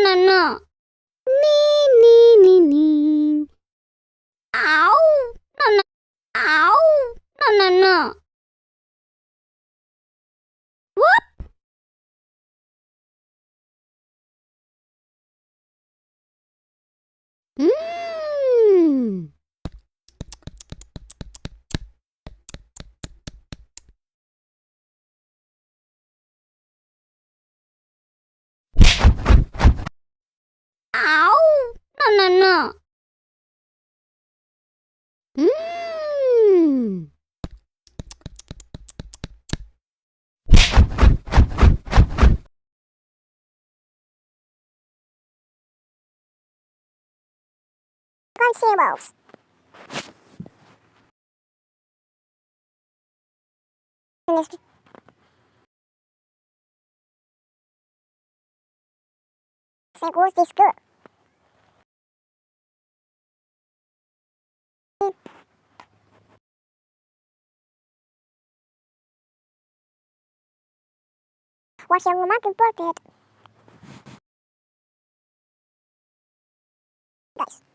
no, no. Nee, nee, nee, nee. Ow. No, no. Ow. No, no, no. What? Mmm. Ow. No, no, no. Mmm. Consumables. Think was this good? What's your romantic birthday? Nice.